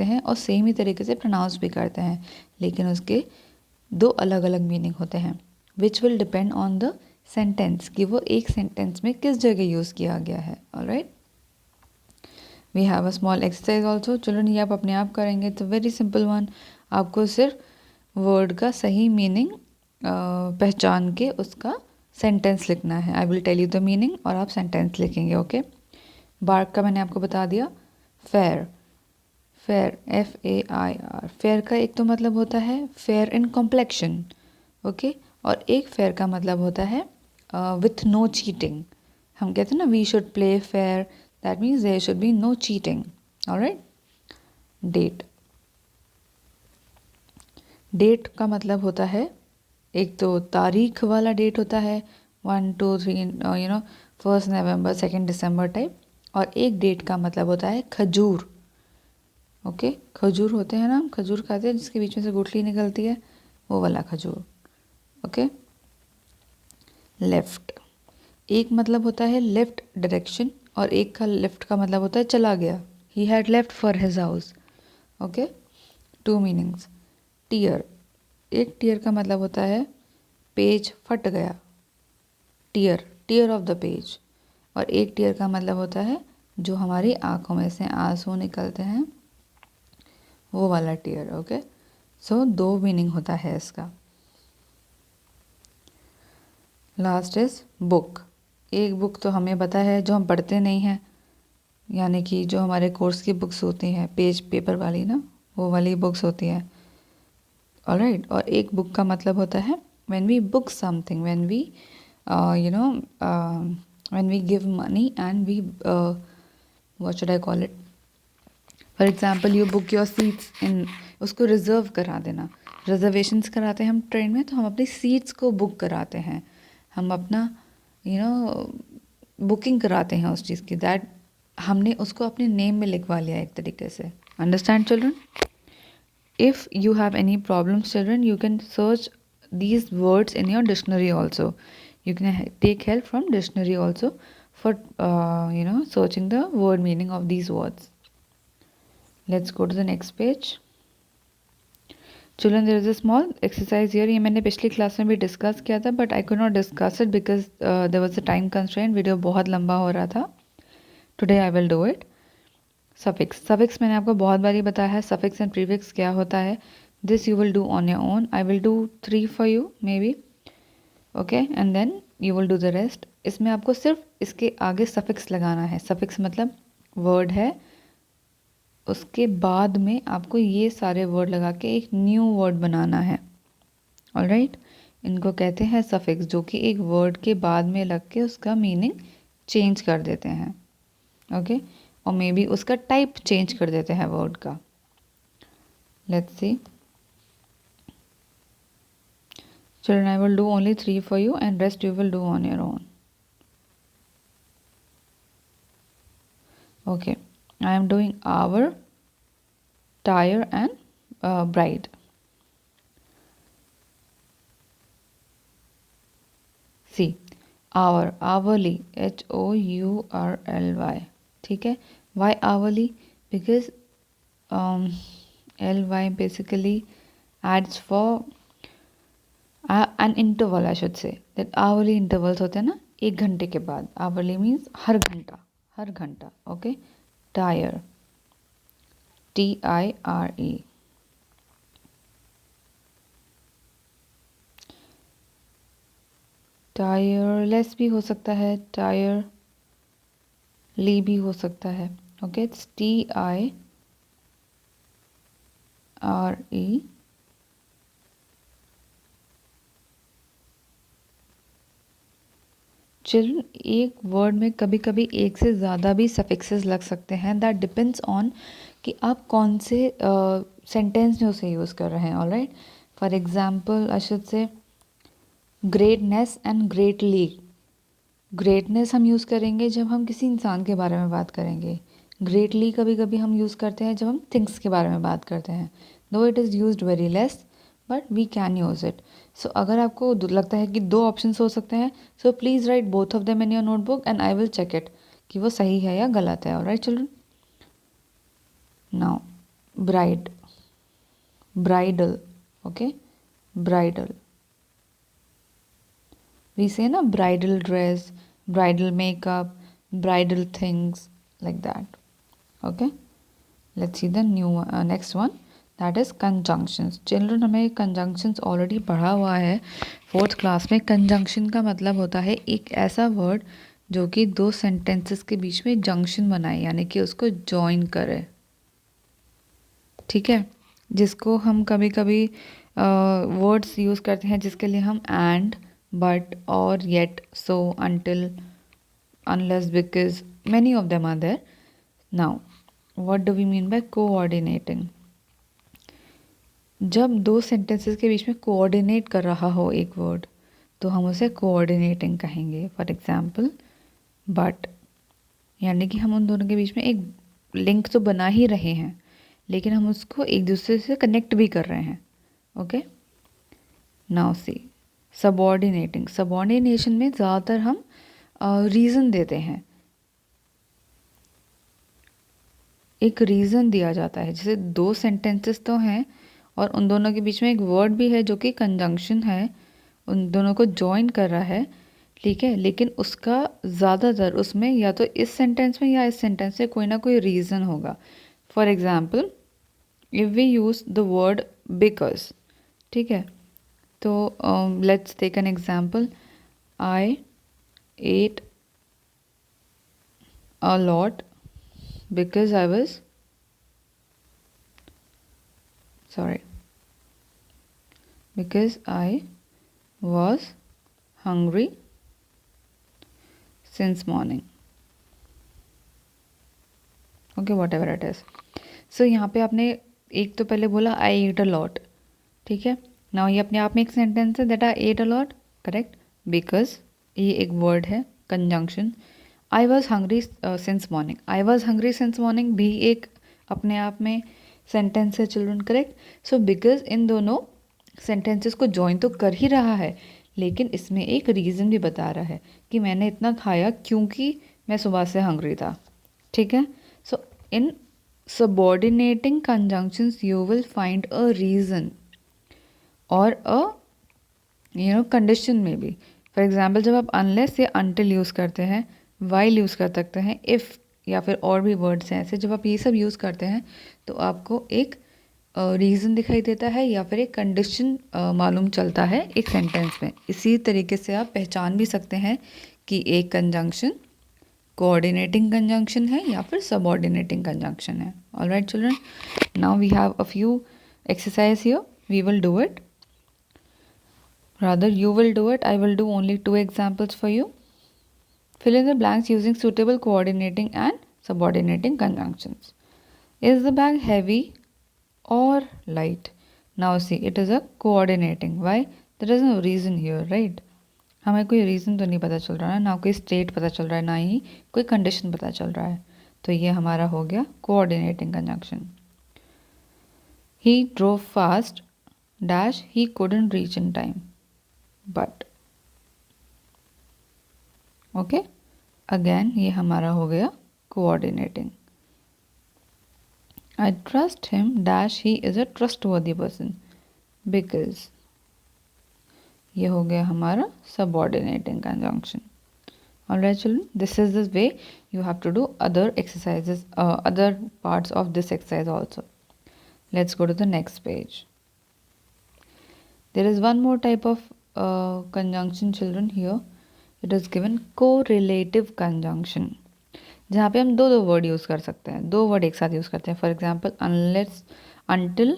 हैं और सेम ही तरीके से प्रोनाउंस भी करते हैं, लेकिन उसके दो अलग अलग मीनिंग होते हैं, which will depend on the sentence, कि वो एक सेंटेंस में किस जगह यूज़ किया गया है। Alright, we have a small exercise also children, ये आप अपने आप करेंगे तो वेरी सिंपल वन। आपको सिर्फ वर्ड का सही मीनिंग पहचान के उसका सेंटेंस लिखना है। I will tell you the meaning और आप सेंटेंस लिखेंगे। ओके, बार्क का मैंने आपको बता दिया। फेयर, फेयर FAIR, फेयर का एक तो मतलब होता है फेयर इन कॉम्प्लेक्शन, ओके, और एक फेयर का मतलब होता है विथ नो चीटिंग। हम कहते हैं ना we should play fair, that means there should be no cheating. Alright, date, date का मतलब होता है एक तो तारीख वाला डेट होता है 1 2 3 1 नवंबर 2 दिसंबर टाइप, और एक डेट का मतलब होता है खजूर। ओके, खजूर होते हैं ना, हम खजूर खाते हैं जिसके बीच में से गुठली निकलती है, वो वाला खजूर। ओके, लेफ्ट, एक मतलब होता है लेफ्ट डायरेक्शन और एक का लेफ्ट का मतलब होता है चला गया, he had left for his house. Okay, two meanings. Tear, एक टीयर का मतलब होता है पेज फट गया, tear, tear of the page, और एक टीयर का मतलब होता है जो हमारी आंखों में से आंसू निकलते हैं, वो वाला टीयर। ओके, सो दो मीनिंग होता है इसका। लास्ट इज बुक, एक बुक तो हमें पता है जो हम पढ़ते नहीं हैं, यानी कि जो हमारे कोर्स की बुक्स होती हैं पेज पेपर वाली ना, वो वाली बुक्स होती हैं। ऑलराइट, और एक बुक का मतलब होता है when we book something, when we when we give money and we what should I call it, for example you book your seats in, उसको रिजर्व करा देना, रिजर्वेशंस कराते हैं हम ट्रेन में, तो हम अपनी सीट्स को बुक कराते हैं, हम अपना बुकिंग कराते हैं उस चीज़ की, दैट हमने उसको अपने नेम में लिखवा लिया एक तरीके से। Understand children? If you have any problems children, you can search these words in your dictionary also. You can take help from dictionary also for searching the word meaning of these words. Let's go to the next page. Children, there is a small exercise here. ये मैंने पिछली class में भी discuss किया था, but I could not discuss it because there was a time constraint, video बहुत लंबा हो रहा था। Today I will do it. Suffix, suffix मैंने आपको बहुत बारी बताया है सफिक्स एंड प्रीफिक्स क्या होता है। This you will do on your own, I will do 3 for you maybe, okay, and then you will do the rest. इसमें आपको सिर्फ इसके आगे सफिक्स लगाना है, सफिक्स मतलब वर्ड है, उसके बाद में आपको ये सारे वर्ड लगा के एक न्यू वर्ड बनाना है। ऑलराइट, इनको कहते हैं सफिक्स, जो कि एक वर्ड के बाद में लग के उसका मीनिंग चेंज कर देते हैं। ओके, और मे बी उसका टाइप चेंज कर देते हैं वर्ड का। Let's see children, I will do only 3 for you and rest you will do on your own. Okay, I am doing hour, tyre and bride. See, hour, hourly, HOURLY, ठीक है। Why hourly? Because LY basically adds for an interval, I should say that hourly intervals होते हैं ना, एक घंटे के बाद, hourly means हर घंटा, हर घंटा। ओके, टायर, TIRE, टायरलेस भी हो सकता है, टायरली भी हो सकता है। Okay, it's TIRE। चिल्ड्रन, एक वर्ड में कभी कभी एक से ज़्यादा भी सफिक्सेस लग सकते हैं, दैट डिपेंड्स ऑन कि आप कौन से सेंटेंस में उसे यूज़ कर रहे हैं। Alright, for example I should say greatness and greatly. Greatness हम यूज़ करेंगे जब हम किसी इंसान के बारे में बात करेंगे, ग्रेटली कभी कभी हम यूज़ करते हैं जब हम थिंग्स के बारे में बात करते हैं, though it is used very less but we can use it. So अगर आपको लगता है कि दो ऑप्शंस हो सकते हैं, so please write both of them in your notebook and I will check it कि वो सही है या गलत है। Alright children, now bride, bridal, okay, bridal. We say na bridal dress, bridal makeup, bridal things, like that. Okay, let's see the next one, that is conjunctions. Children, हमें conjunctions already पढ़ा हुआ है 4th क्लास में. conjunction का मतलब होता है एक ऐसा वर्ड जो कि दो सेंटेंसेस के बीच में जंक्शन बनाए, यानी कि उसको जॉइन करे. ठीक है, जिसको हम कभी कभी वर्ड्स यूज़ करते हैं जिसके लिए हम एंड, बट, और, yet, so, until, unless, because, many of them are there. Now, what do we mean by coordinating? जब दो सेंटेंसेस के बीच में कोऑर्डिनेट कर रहा हो एक वर्ड, तो हम उसे कोऑर्डिनेटिंग कहेंगे. फॉर एग्जाम्पल बट, यानी कि हम उन दोनों के बीच में एक लिंक तो बना ही रहे हैं, लेकिन हम उसको एक दूसरे से कनेक्ट भी कर रहे हैं. Okay, now see subordinating. Subordination में ज़्यादातर हम रीज़न देते हैं, एक रीज़न दिया जाता है. जैसे दो सेंटेंसेस तो हैं और उन दोनों के बीच में एक वर्ड भी है जो कि कंजंक्शन है, उन दोनों को जॉइन कर रहा है. ठीक है, लेकिन उसका ज़्यादातर उसमें या तो इस सेंटेंस में या इस सेंटेंस में कोई ना कोई रीज़न होगा. For example if we use the word because, ठीक है, तो let's take an example. I ate a lot because I was because I was hungry since morning. Okay, whatever it is. So यहाँ पे आपने एक तो पहले बोला I ate a lot, ठीक है. Now ये अपने आप में एक सेंटेंस है that I ate a lot, correct, because ये एक वर्ड है, conjunction. I was hungry since morning, I was hungry since morning भी एक अपने आप में सेंटेंस है children, correct. So because in दोनों सेंटेंसेस को जॉइन तो कर ही रहा है, लेकिन इसमें एक रीज़न भी बता रहा है कि मैंने इतना खाया क्योंकि मैं सुबह से हंग्री था. ठीक है, so in subordinating conjunctions you will find a reason और अ कंडीशन में भी. फॉर एग्जाम्पल जब आप अनलेस या अनटिल यूज़ करते हैं, वाइल यूज़ कर सकते हैं, इफ़, या फिर और भी वर्ड्स हैं ऐसे, जब आप ये सब यूज़ करते हैं तो आपको एक रीज़न दिखाई देता है या फिर एक कंडीशन मालूम चलता है एक सेंटेंस में. इसी तरीके से आप पहचान भी सकते हैं कि एक कंजंक्शन कोऑर्डिनेटिंग कंजंक्शन है या फिर सबऑर्डिनेटिंग कंजंक्शन है. Alright children, now we have a few exercise here. We will do it, rather you will do it. I will do only 2 examples for you. Fill in the blanks using suitable coordinating and subordinating conjunctions. Is the bag heavy or light? Now see, it is a coordinating. Why? There is no reason here, right? हमें कोई reason तो नहीं पता चल रहा है, ना कोई स्टेट पता चल रहा है, ना ही कोई कंडीशन पता चल रहा है. तो ये हमारा हो गया coordinating conjunction. He drove fast dash he couldn't reach in time. But okay, again ये हमारा हो गया coordinating. I trust him dash he is a trustworthy person, because ये हो गया हमारा subordinating conjunction. Alright children, this is the way you have to do other exercises, other parts of this exercise also. Let's go to the next page. There is one more type of conjunction children here. It is given correlative conjunction, जहाँ पे हम दो word use कर सकते हैं, दो word एक साथ यूज़ करते हैं. For example unless, until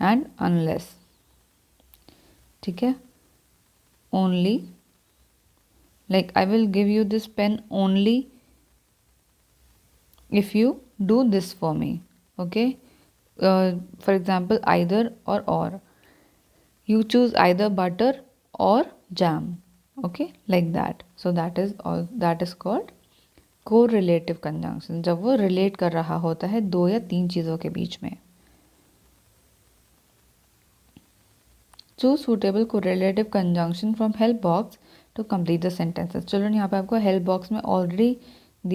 and unless. ठीक है, only, like I will give you this pen only if you do this for me. Okay, for example either or. You choose either butter or jam. Okay, like that. So that is called correlative conjunction, जब वो relate कर रहा होता है दो या तीन चीज़ों के बीच में. Choose suitable correlative conjunction from help box to complete the sentences. Children, यहाँ पे आपको help box में already